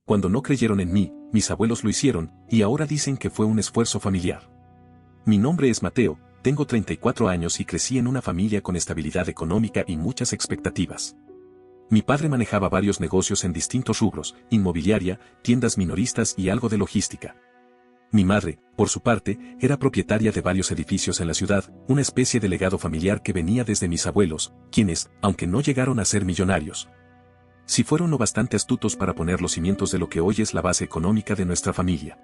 Cuando no creyeron en mí, mis abuelos lo hicieron, y ahora dicen que fue un esfuerzo familiar. Mi nombre es Mateo, tengo 34 años y crecí en una familia con estabilidad económica y muchas expectativas. Mi padre manejaba varios negocios en distintos rubros, inmobiliaria, tiendas minoristas y algo de logística. Mi madre, por su parte, era propietaria de varios edificios en la ciudad, una especie de legado familiar que venía desde mis abuelos, quienes, aunque no llegaron a ser millonarios, sí fueron lo bastante astutos para poner los cimientos de lo que hoy es la base económica de nuestra familia.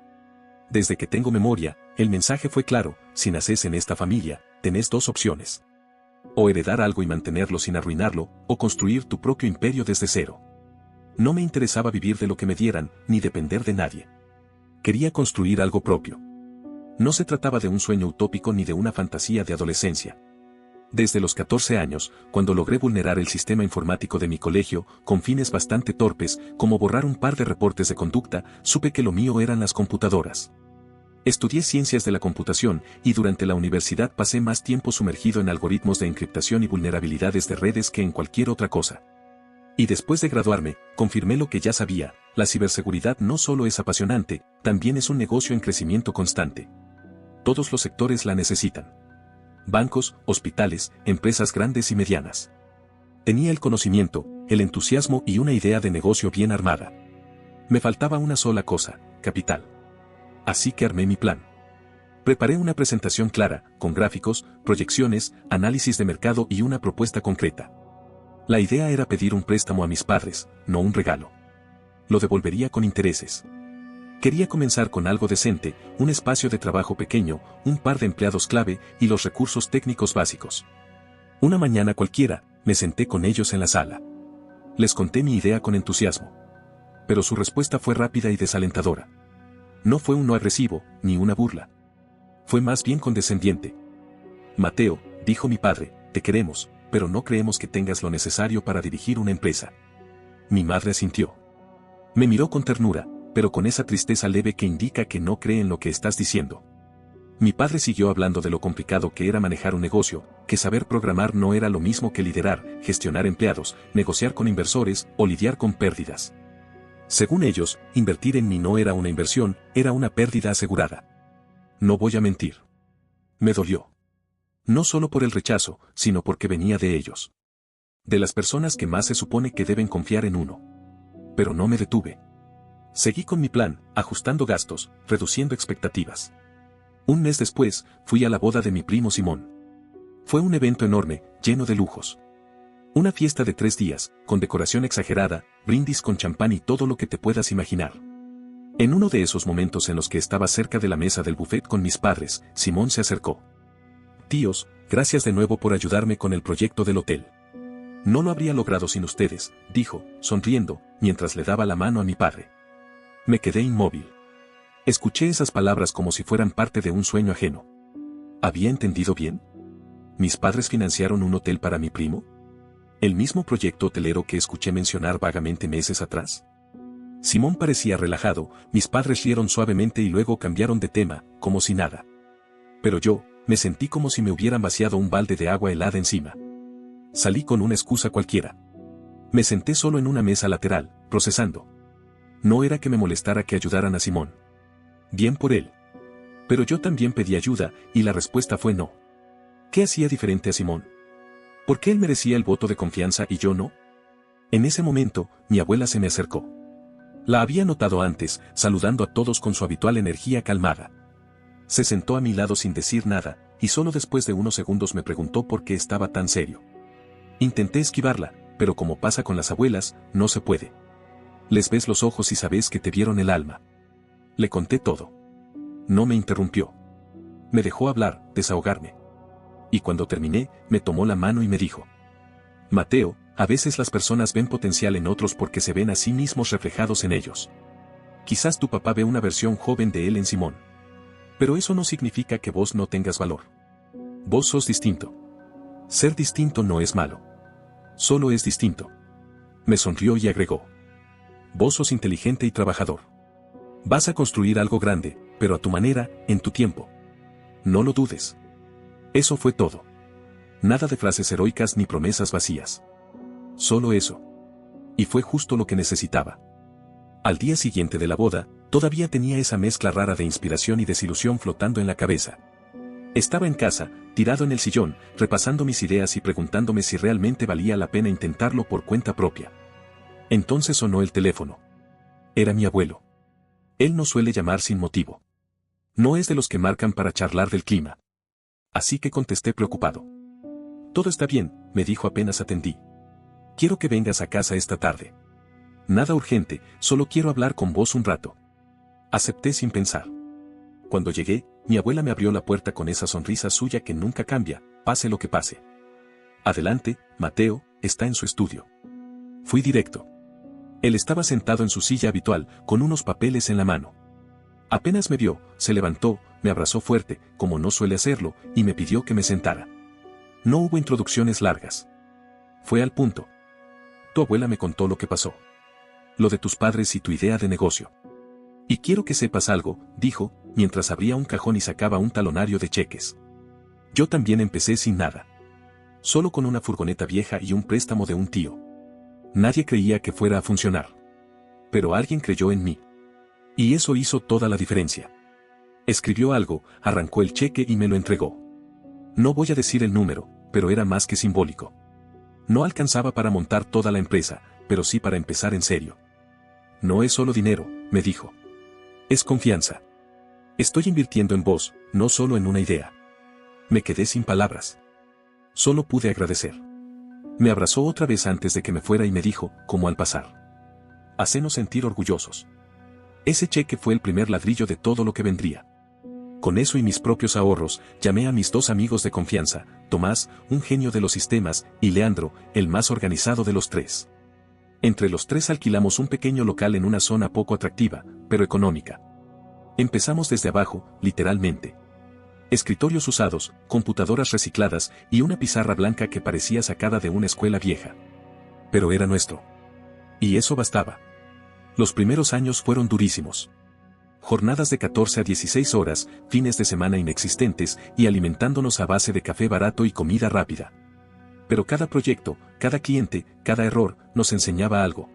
Desde que tengo memoria, el mensaje fue claro: si nacés en esta familia, tenés dos opciones. O heredar algo y mantenerlo sin arruinarlo, o construir tu propio imperio desde cero. No me interesaba vivir de lo que me dieran, ni depender de nadie. Quería construir algo propio. No se trataba de un sueño utópico ni de una fantasía de adolescencia. Desde los 14 años, cuando logré vulnerar el sistema informático de mi colegio, con fines bastante torpes, como borrar un par de reportes de conducta, supe que lo mío eran las computadoras. Estudié ciencias de la computación, y durante la universidad pasé más tiempo sumergido en algoritmos de encriptación y vulnerabilidades de redes que en cualquier otra cosa. Y después de graduarme, confirmé lo que ya sabía: la ciberseguridad no solo es apasionante, también es un negocio en crecimiento constante. Todos los sectores la necesitan. Bancos, hospitales, empresas grandes y medianas. Tenía el conocimiento, el entusiasmo y una idea de negocio bien armada. Me faltaba una sola cosa: capital. Así que armé mi plan. Preparé una presentación clara, con gráficos, proyecciones, análisis de mercado y una propuesta concreta. La idea era pedir un préstamo a mis padres, no un regalo. Lo devolvería con intereses. Quería comenzar con algo decente, un espacio de trabajo pequeño, un par de empleados clave y los recursos técnicos básicos. Una mañana cualquiera, me senté con ellos en la sala. Les conté mi idea con entusiasmo. Pero su respuesta fue rápida y desalentadora. No fue un no agresivo, ni una burla. Fue más bien condescendiente. Mateo, dijo mi padre, te queremos, pero no creemos que tengas lo necesario para dirigir una empresa. Mi madre asintió. Me miró con ternura, pero con esa tristeza leve que indica que no cree en lo que estás diciendo. Mi padre siguió hablando de lo complicado que era manejar un negocio, que saber programar no era lo mismo que liderar, gestionar empleados, negociar con inversores o lidiar con pérdidas. Según ellos, invertir en mí no era una inversión, era una pérdida asegurada. No voy a mentir. Me dolió. No solo por el rechazo, sino porque venía de ellos. De las personas que más se supone que deben confiar en uno. Pero no me detuve. Seguí con mi plan, ajustando gastos, reduciendo expectativas. Un mes después, fui a la boda de mi primo Simón. Fue un evento enorme, lleno de lujos. Una fiesta de 3 días, con decoración exagerada, brindis con champán y todo lo que te puedas imaginar. En uno de esos momentos en los que estaba cerca de la mesa del buffet con mis padres, Simón se acercó. Tíos, gracias de nuevo por ayudarme con el proyecto del hotel. No lo habría logrado sin ustedes, dijo, sonriendo, mientras le daba la mano a mi padre. Me quedé inmóvil. Escuché esas palabras como si fueran parte de un sueño ajeno. ¿Había entendido bien? ¿Mis padres financiaron un hotel para mi primo? ¿El mismo proyecto hotelero que escuché mencionar vagamente meses atrás? Simón parecía relajado, mis padres rieron suavemente y luego cambiaron de tema, como si nada. Pero yo, me sentí como si me hubieran vaciado un balde de agua helada encima. Salí con una excusa cualquiera. Me senté solo en una mesa lateral, procesando. No era que me molestara que ayudaran a Simón. Bien por él. Pero yo también pedí ayuda, y la respuesta fue no. ¿Qué hacía diferente a Simón? ¿Por qué él merecía el voto de confianza y yo no? En ese momento, mi abuela se me acercó. La había notado antes, saludando a todos con su habitual energía calmada. Se sentó a mi lado sin decir nada, y solo después de unos segundos me preguntó por qué estaba tan serio. Intenté esquivarla, pero como pasa con las abuelas, no se puede. Les ves los ojos y sabes que te vieron el alma. Le conté todo. No me interrumpió. Me dejó hablar, desahogarme. Y cuando terminé, me tomó la mano y me dijo: Mateo, a veces las personas ven potencial en otros porque se ven a sí mismos reflejados en ellos. Quizás tu papá ve una versión joven de él en Simón. Pero eso no significa que vos no tengas valor. Vos sos distinto. Ser distinto no es malo. Solo es distinto. Me sonrió y agregó: vos sos inteligente y trabajador. Vas a construir algo grande, pero a tu manera, en tu tiempo. No lo dudes. Eso fue todo. Nada de frases heroicas ni promesas vacías. Solo eso. Y fue justo lo que necesitaba. Al día siguiente de la boda, todavía tenía esa mezcla rara de inspiración y desilusión flotando en la cabeza. Estaba en casa, tirado en el sillón, repasando mis ideas y preguntándome si realmente valía la pena intentarlo por cuenta propia. Entonces sonó el teléfono. Era mi abuelo. Él no suele llamar sin motivo. No es de los que marcan para charlar del clima. Así que contesté preocupado. Todo está bien, me dijo apenas atendí. Quiero que vengas a casa esta tarde. Nada urgente, solo quiero hablar con vos un rato. Acepté sin pensar. Cuando llegué, mi abuela me abrió la puerta con esa sonrisa suya que nunca cambia, pase lo que pase. Adelante, Mateo, está en su estudio. Fui directo. Él estaba sentado en su silla habitual, con unos papeles en la mano. Apenas me vio, se levantó, me abrazó fuerte, como no suele hacerlo, y me pidió que me sentara. No hubo introducciones largas. Fue al punto. Tu abuela me contó lo que pasó. Lo de tus padres y tu idea de negocio. Y quiero que sepas algo, dijo, mientras abría un cajón y sacaba un talonario de cheques. Yo también empecé sin nada. Solo con una furgoneta vieja y un préstamo de un tío. Nadie creía que fuera a funcionar. Pero alguien creyó en mí. Y eso hizo toda la diferencia. Escribió algo, arrancó el cheque y me lo entregó. No voy a decir el número, pero era más que simbólico. No alcanzaba para montar toda la empresa, pero sí para empezar en serio. No es solo dinero, me dijo. Es confianza. Estoy invirtiendo en vos, no solo en una idea. Me quedé sin palabras. Solo pude agradecer. Me abrazó otra vez antes de que me fuera y me dijo, como al pasar. Hacenos sentir orgullosos. Ese cheque fue el primer ladrillo de todo lo que vendría. Con eso y mis propios ahorros, llamé a mis dos amigos de confianza, Tomás, un genio de los sistemas, y Leandro, el más organizado de los tres. Entre los tres alquilamos un pequeño local en una zona poco atractiva, pero económica. Empezamos desde abajo, literalmente. Escritorios usados, computadoras recicladas y una pizarra blanca que parecía sacada de una escuela vieja. Pero era nuestro. Y eso bastaba. Los primeros años fueron durísimos. Jornadas de 14 a 16 horas, fines de semana inexistentes y alimentándonos a base de café barato y comida rápida. Pero cada proyecto, cada cliente, cada error, nos enseñaba algo.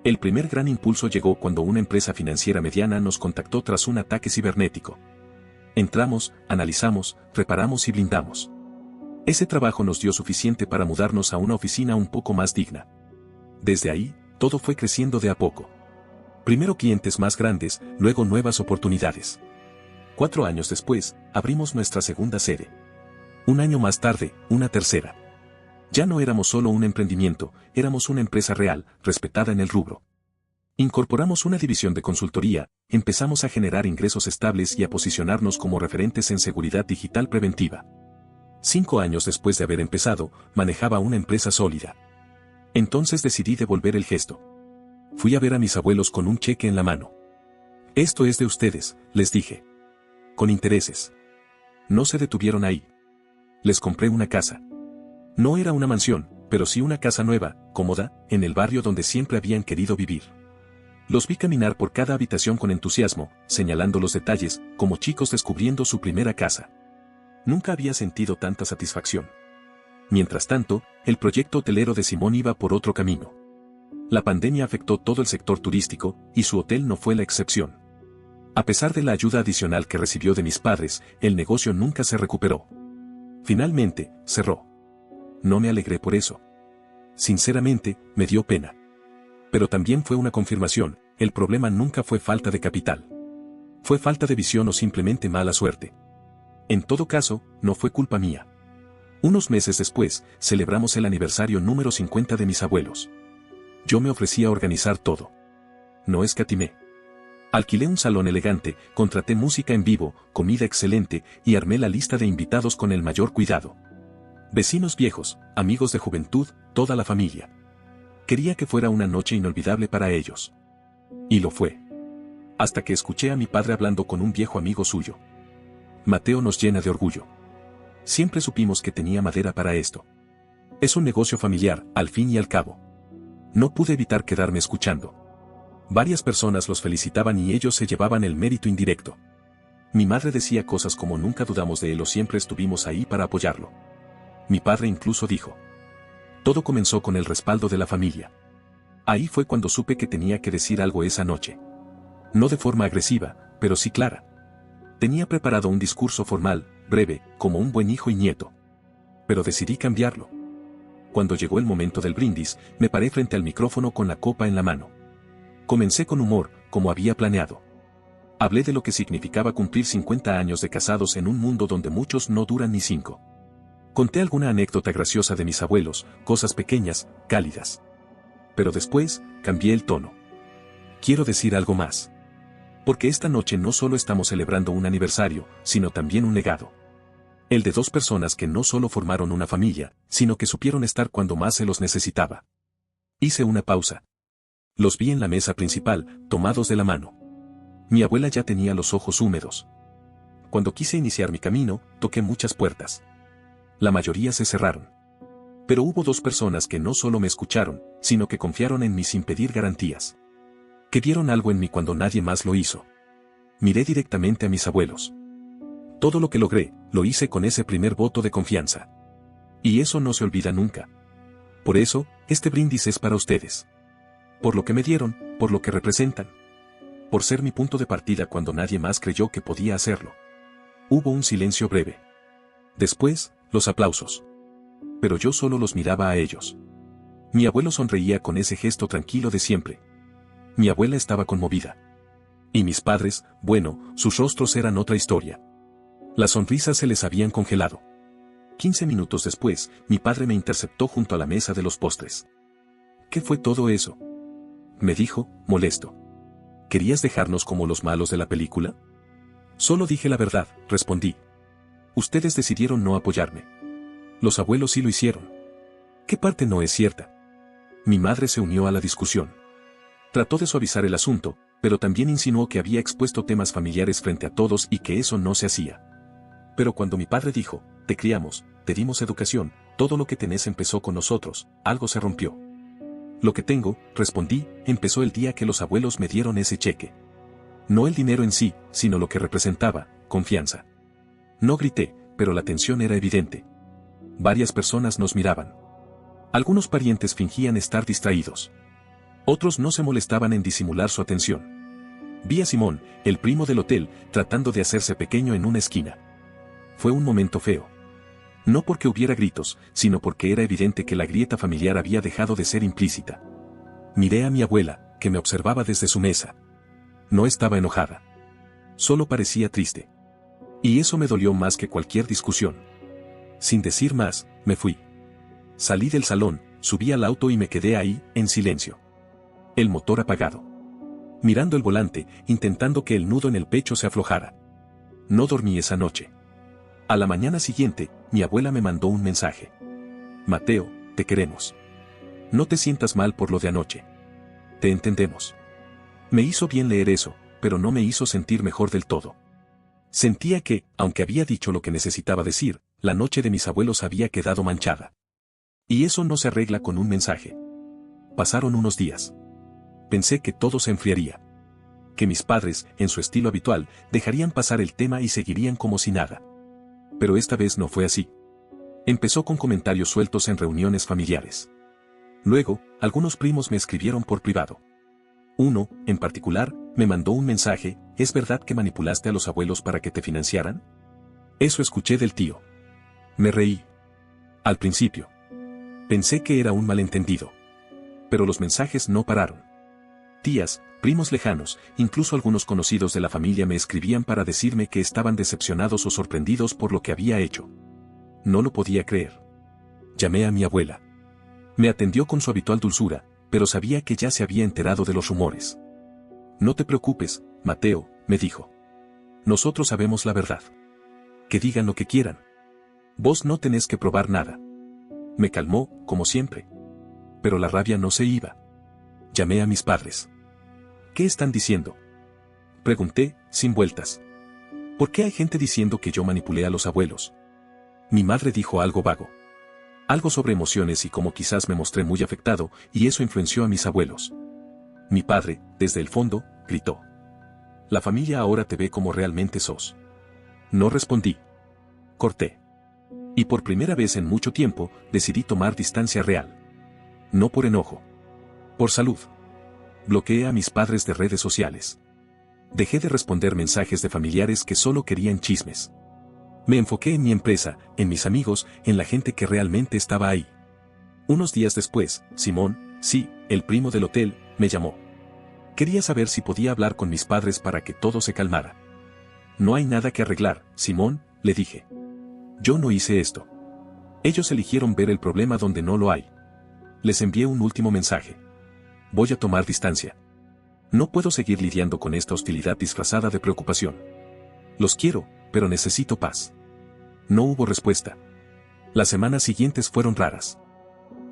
El primer gran impulso llegó cuando una empresa financiera mediana nos contactó tras un ataque cibernético. Entramos, analizamos, reparamos y blindamos. Ese trabajo nos dio suficiente para mudarnos a una oficina un poco más digna. Desde ahí, todo fue creciendo de a poco. Primero clientes más grandes, luego nuevas oportunidades. 4 años después, abrimos nuestra segunda sede. Un año más tarde, una tercera. Ya no éramos solo un emprendimiento, éramos una empresa real, respetada en el rubro. Incorporamos una división de consultoría, empezamos a generar ingresos estables y a posicionarnos como referentes en seguridad digital preventiva. 5 años después de haber empezado, manejaba una empresa sólida. Entonces decidí devolver el gesto. Fui a ver a mis abuelos con un cheque en la mano. Esto es de ustedes, les dije. Con intereses. No se detuvieron ahí. Les compré una casa. No era una mansión, pero sí una casa nueva, cómoda, en el barrio donde siempre habían querido vivir. Los vi caminar por cada habitación con entusiasmo, señalando los detalles, como chicos descubriendo su primera casa. Nunca había sentido tanta satisfacción. Mientras tanto, el proyecto hotelero de Simón iba por otro camino. La pandemia afectó todo el sector turístico, y su hotel no fue la excepción. A pesar de la ayuda adicional que recibió de mis padres, el negocio nunca se recuperó. Finalmente, cerró. No me alegré por eso. Sinceramente, me dio pena. Pero también fue una confirmación, el problema nunca fue falta de capital. Fue falta de visión o simplemente mala suerte. En todo caso, no fue culpa mía. Unos meses después, celebramos el aniversario número 50 de mis abuelos. Yo me ofrecí a organizar todo. No escatimé. Alquilé un salón elegante, contraté música en vivo, comida excelente, y armé la lista de invitados con el mayor cuidado. Vecinos viejos, amigos de juventud, toda la familia. Quería que fuera una noche inolvidable para ellos. Y lo fue. Hasta que escuché a mi padre hablando con un viejo amigo suyo. Mateo nos llena de orgullo. Siempre supimos que tenía madera para esto. Es un negocio familiar, al fin y al cabo. No pude evitar quedarme escuchando. Varias personas los felicitaban y ellos se llevaban el mérito indirecto. Mi madre decía cosas como nunca dudamos de él o siempre estuvimos ahí para apoyarlo. Mi padre incluso dijo. Todo comenzó con el respaldo de la familia. Ahí fue cuando supe que tenía que decir algo esa noche. No de forma agresiva, pero sí clara. Tenía preparado un discurso formal, breve, como un buen hijo y nieto. Pero decidí cambiarlo. Cuando llegó el momento del brindis, me paré frente al micrófono con la copa en la mano. Comencé con humor, como había planeado. Hablé de lo que significaba cumplir 50 años de casados en un mundo donde muchos no duran ni 5. Conté alguna anécdota graciosa de mis abuelos, cosas pequeñas, cálidas. Pero después, cambié el tono. Quiero decir algo más. Porque esta noche no solo estamos celebrando un aniversario, sino también un legado. El de 2 personas que no solo formaron una familia, sino que supieron estar cuando más se los necesitaba. Hice una pausa. Los vi en la mesa principal, tomados de la mano. Mi abuela ya tenía los ojos húmedos. Cuando quise iniciar mi camino, toqué muchas puertas. La mayoría se cerraron. Pero hubo 2 personas que no solo me escucharon, sino que confiaron en mí sin pedir garantías. Que vieron algo en mí cuando nadie más lo hizo. Miré directamente a mis abuelos. Todo lo que logré, lo hice con ese primer voto de confianza. Y eso no se olvida nunca. Por eso, este brindis es para ustedes. Por lo que me dieron, por lo que representan. Por ser mi punto de partida cuando nadie más creyó que podía hacerlo. Hubo un silencio breve. Después, los aplausos. Pero yo solo los miraba a ellos. Mi abuelo sonreía con ese gesto tranquilo de siempre. Mi abuela estaba conmovida. Y mis padres, bueno, sus rostros eran otra historia. Las sonrisas se les habían congelado. 15 minutos después, mi padre me interceptó junto a la mesa de los postres. ¿Qué fue todo eso?, me dijo, molesto. ¿Querías dejarnos como los malos de la película? Solo dije la verdad, respondí. Ustedes decidieron no apoyarme. Los abuelos sí lo hicieron. ¿Qué parte no es cierta? Mi madre se unió a la discusión. Trató de suavizar el asunto, pero también insinuó que había expuesto temas familiares frente a todos y que eso no se hacía. Pero cuando mi padre dijo, te criamos, te dimos educación, todo lo que tenés empezó con nosotros, algo se rompió. Lo que tengo, respondí, empezó el día que los abuelos me dieron ese cheque. No el dinero en sí, sino lo que representaba, confianza. No grité, pero la tensión era evidente. Varias personas nos miraban. Algunos parientes fingían estar distraídos. Otros no se molestaban en disimular su atención. Vi a Simón, el primo del hotel, tratando de hacerse pequeño en una esquina. Fue un momento feo. No porque hubiera gritos, sino porque era evidente que la grieta familiar había dejado de ser implícita. Miré a mi abuela, que me observaba desde su mesa. No estaba enojada. Solo parecía triste. Y eso me dolió más que cualquier discusión. Sin decir más, me fui. Salí del salón, subí al auto y me quedé ahí, en silencio. El motor apagado. Mirando el volante, intentando que el nudo en el pecho se aflojara. No dormí esa noche. A la mañana siguiente, mi abuela me mandó un mensaje. Mateo, te queremos. No te sientas mal por lo de anoche. Te entendemos. Me hizo bien leer eso, pero no me hizo sentir mejor del todo. Sentía que, aunque había dicho lo que necesitaba decir, la noche de mis abuelos había quedado manchada. Y eso no se arregla con un mensaje. Pasaron unos días. Pensé que todo se enfriaría. Que mis padres, en su estilo habitual, dejarían pasar el tema y seguirían como si nada. Pero esta vez no fue así. Empezó con comentarios sueltos en reuniones familiares. Luego, algunos primos me escribieron por privado. Uno, en particular, me mandó un mensaje, ¿es verdad que manipulaste a los abuelos para que te financiaran? Eso escuché del tío. Me reí. Al principio. Pensé que era un malentendido. Pero los mensajes no pararon. Tías, primos lejanos, incluso algunos conocidos de la familia me escribían para decirme que estaban decepcionados o sorprendidos por lo que había hecho. No lo podía creer. Llamé a mi abuela. Me atendió con su habitual dulzura, pero sabía que ya se había enterado de los rumores. No te preocupes, Mateo, me dijo. Nosotros sabemos la verdad. Que digan lo que quieran. Vos no tenés que probar nada. Me calmó, como siempre. Pero la rabia no se iba. Llamé a mis padres. ¿Qué están diciendo?, pregunté, sin vueltas. ¿Por qué hay gente diciendo que yo manipulé a los abuelos? Mi madre dijo algo vago. Algo sobre emociones y como quizás me mostré muy afectado, y eso influenció a mis abuelos. Mi padre, desde el fondo, gritó. La familia ahora te ve como realmente sos. No respondí. Corté. Y por primera vez en mucho tiempo, decidí tomar distancia real. No por enojo. Por salud. Bloqueé a mis padres de redes sociales. Dejé de responder mensajes de familiares que solo querían chismes. Me enfoqué en mi empresa, en mis amigos, en la gente que realmente estaba ahí. Unos días después, Simón, sí, el primo del hotel, me llamó. Quería saber si podía hablar con mis padres para que todo se calmara. No hay nada que arreglar, Simón, le dije. Yo no hice esto. Ellos eligieron ver el problema donde no lo hay. Les envié un último mensaje. Voy a tomar distancia. No puedo seguir lidiando con esta hostilidad disfrazada de preocupación. Los quiero, pero necesito paz. No hubo respuesta. Las semanas siguientes fueron raras.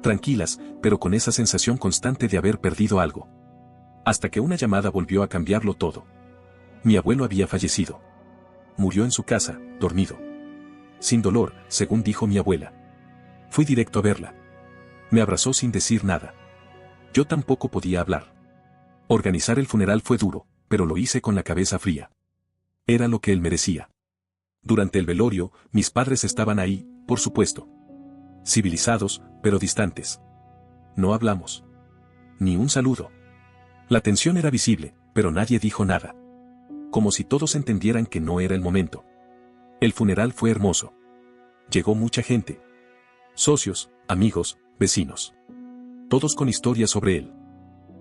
Tranquilas, pero con esa sensación constante de haber perdido algo. Hasta que una llamada volvió a cambiarlo todo. Mi abuelo había fallecido. Murió en su casa, dormido. Sin dolor, según dijo mi abuela. Fui directo a verla. Me abrazó sin decir nada. Yo tampoco podía hablar. Organizar el funeral fue duro, pero lo hice con la cabeza fría. Era lo que él merecía. Durante el velorio, mis padres estaban ahí, por supuesto. Civilizados, pero distantes. No hablamos. Ni un saludo. La tensión era visible, pero nadie dijo nada. Como si todos entendieran que no era el momento. El funeral fue hermoso. Llegó mucha gente. Socios, amigos, vecinos. Todos con historias sobre él.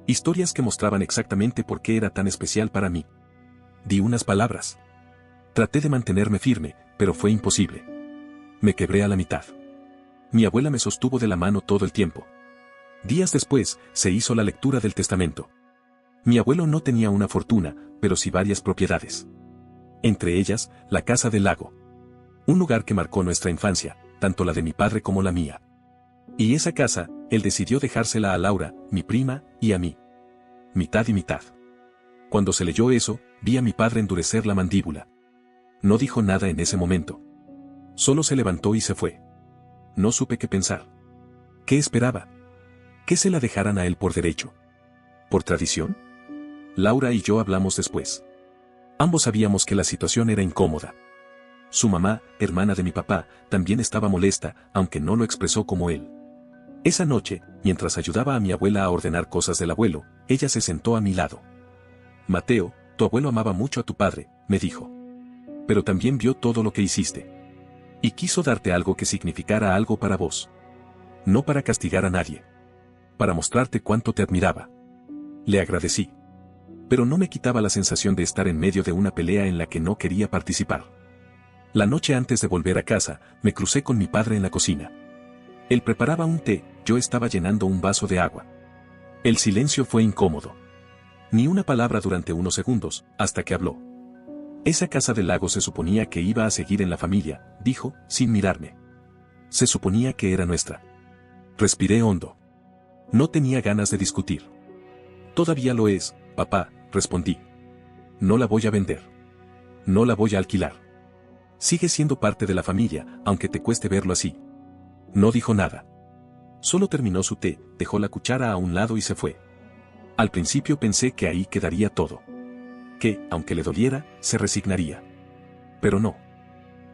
Historias que mostraban exactamente por qué era tan especial para mí. Di unas palabras. Traté de mantenerme firme, pero fue imposible. Me quebré a la mitad. Mi abuela me sostuvo de la mano todo el tiempo. Días después, se hizo la lectura del testamento. Mi abuelo no tenía una fortuna, pero sí varias propiedades. Entre ellas, la Casa del Lago. Un lugar que marcó nuestra infancia, tanto la de mi padre como la mía. Y esa casa, él decidió dejársela a Laura, mi prima, y a mí. Mitad y mitad. Cuando se leyó eso, vi a mi padre endurecer la mandíbula. No dijo nada en ese momento. Solo se levantó y se fue. No supe qué pensar. ¿Qué esperaba? ¿Que se la dejaran a él por derecho? ¿Por tradición? Laura y yo hablamos después. Ambos sabíamos que la situación era incómoda. Su mamá, hermana de mi papá, también estaba molesta, aunque no lo expresó como él. Esa noche, mientras ayudaba a mi abuela a ordenar cosas del abuelo, ella se sentó a mi lado. Mateo, tu abuelo amaba mucho a tu padre, me dijo. Pero también vio todo lo que hiciste. Y quiso darte algo que significara algo para vos. No para castigar a nadie. Para mostrarte cuánto te admiraba. Le agradecí. Pero no me quitaba la sensación de estar en medio de una pelea en la que no quería participar. La noche antes de volver a casa, me crucé con mi padre en la cocina. Él preparaba un té, yo estaba llenando un vaso de agua. El silencio fue incómodo. Ni una palabra durante unos segundos, hasta que habló. Esa Casa del Lago se suponía que iba a seguir en la familia, dijo, sin mirarme. Se suponía que era nuestra. Respiré hondo. No tenía ganas de discutir. Todavía lo es, papá, respondí. No la voy a vender. No la voy a alquilar. Sigue siendo parte de la familia, aunque te cueste verlo así. No dijo nada. Solo terminó su té, dejó la cuchara a un lado y se fue. Al principio pensé que ahí quedaría todo. Que, aunque le doliera, se resignaría. Pero no.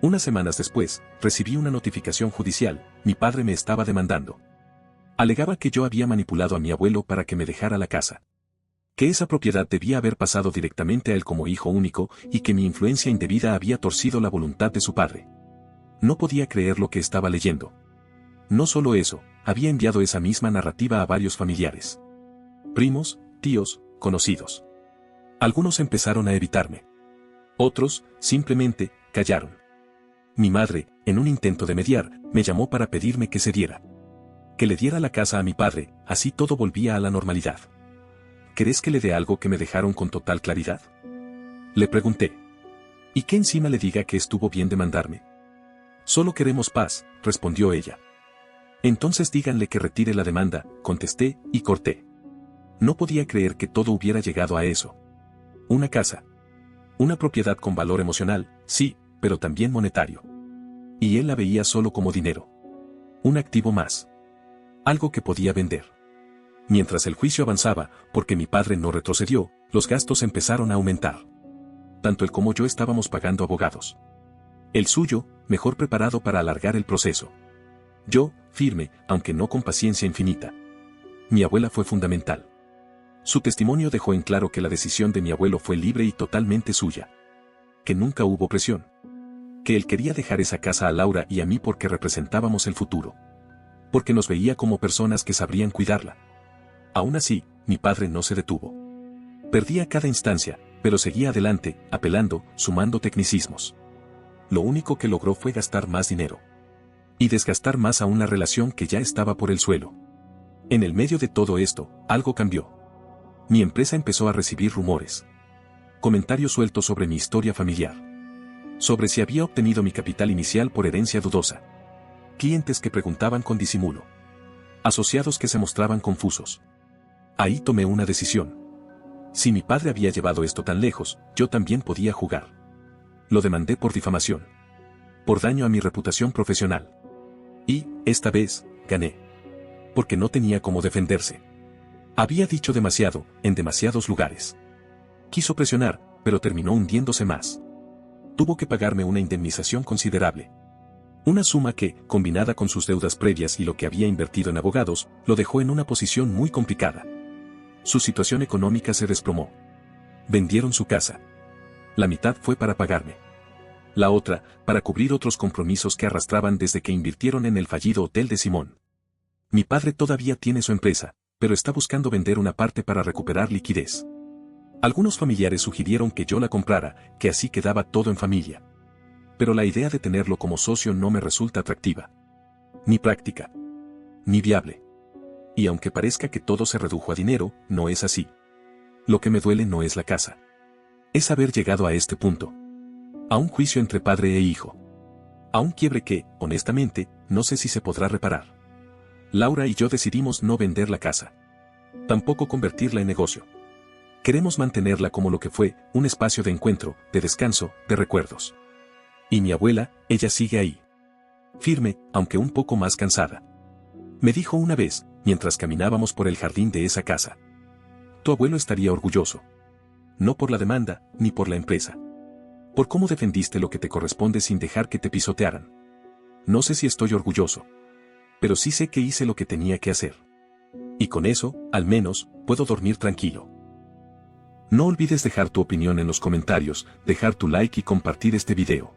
Unas semanas después, recibí una notificación judicial, mi padre me estaba demandando. Alegaba que yo había manipulado a mi abuelo para que me dejara la casa. Que esa propiedad debía haber pasado directamente a él como hijo único y que mi influencia indebida había torcido la voluntad de su padre. No podía creer lo que estaba leyendo. No solo eso, había enviado esa misma narrativa a varios familiares. Primos, tíos, conocidos. Algunos empezaron a evitarme. Otros, simplemente, callaron. Mi madre, en un intento de mediar, me llamó para pedirme que cediera. Que le diera la casa a mi padre, así todo volvía a la normalidad. ¿Querés que le dé algo que me dejaron con total claridad? Le pregunté. ¿Y que encima le diga que estuvo bien demandarme? Solo queremos paz, respondió ella. Entonces díganle que retire la demanda, contesté, y corté. No podía creer que todo hubiera llegado a eso. Una casa. Una propiedad con valor emocional, sí, pero también monetario. Y él la veía solo como dinero. Un activo más. Algo que podía vender. Mientras el juicio avanzaba, porque mi padre no retrocedió, los gastos empezaron a aumentar. Tanto él como yo estábamos pagando abogados. El suyo, mejor preparado para alargar el proceso. Yo, firme, aunque no con paciencia infinita. Mi abuela fue fundamental. Su testimonio dejó en claro que la decisión de mi abuelo fue libre y totalmente suya. Que nunca hubo presión. Que él quería dejar esa casa a Laura y a mí porque representábamos el futuro. Porque nos veía como personas que sabrían cuidarla. Aún así, mi padre no se detuvo. Perdía cada instancia, pero seguía adelante, apelando, sumando tecnicismos. Lo único que logró fue gastar más dinero. Y desgastar más aún la relación que ya estaba por el suelo. En el medio de todo esto, algo cambió. Mi empresa empezó a recibir rumores. Comentarios sueltos sobre mi historia familiar. Sobre si había obtenido mi capital inicial por herencia dudosa. Clientes que preguntaban con disimulo. Asociados que se mostraban confusos. Ahí tomé una decisión. Si mi padre había llevado esto tan lejos, yo también podía jugar. Lo demandé por difamación. Por daño a mi reputación profesional. Y, esta vez, gané. Porque no tenía cómo defenderse. Había dicho demasiado, en demasiados lugares. Quiso presionar, pero terminó hundiéndose más. Tuvo que pagarme una indemnización considerable. Una suma que, combinada con sus deudas previas y lo que había invertido en abogados, lo dejó en una posición muy complicada. Su situación económica se desplomó. Vendieron su casa. La mitad fue para pagarme. La otra, para cubrir otros compromisos que arrastraban desde que invirtieron en el fallido Hotel de Simón. Mi padre todavía tiene su empresa, pero está buscando vender una parte para recuperar liquidez. Algunos familiares sugirieron que yo la comprara, que así quedaba todo en familia. Pero la idea de tenerlo como socio no me resulta atractiva. Ni práctica. Ni viable. Y aunque parezca que todo se redujo a dinero, no es así. Lo que me duele no es la casa. Es haber llegado a este punto. A un juicio entre padre e hijo. A un quiebre que, honestamente, no sé si se podrá reparar. Laura y yo decidimos no vender la casa. Tampoco convertirla en negocio. Queremos mantenerla como lo que fue, un espacio de encuentro, de descanso, de recuerdos. Y mi abuela, ella sigue ahí. Firme, aunque un poco más cansada. Me dijo una vez, mientras caminábamos por el jardín de esa casa. Tu abuelo estaría orgulloso. No por la demanda, ni por la empresa. Por cómo defendiste lo que te corresponde sin dejar que te pisotearan. No sé si estoy orgulloso. Pero sí sé que hice lo que tenía que hacer. Y con eso, al menos, puedo dormir tranquilo. No olvides dejar tu opinión en los comentarios, dejar tu like y compartir este video.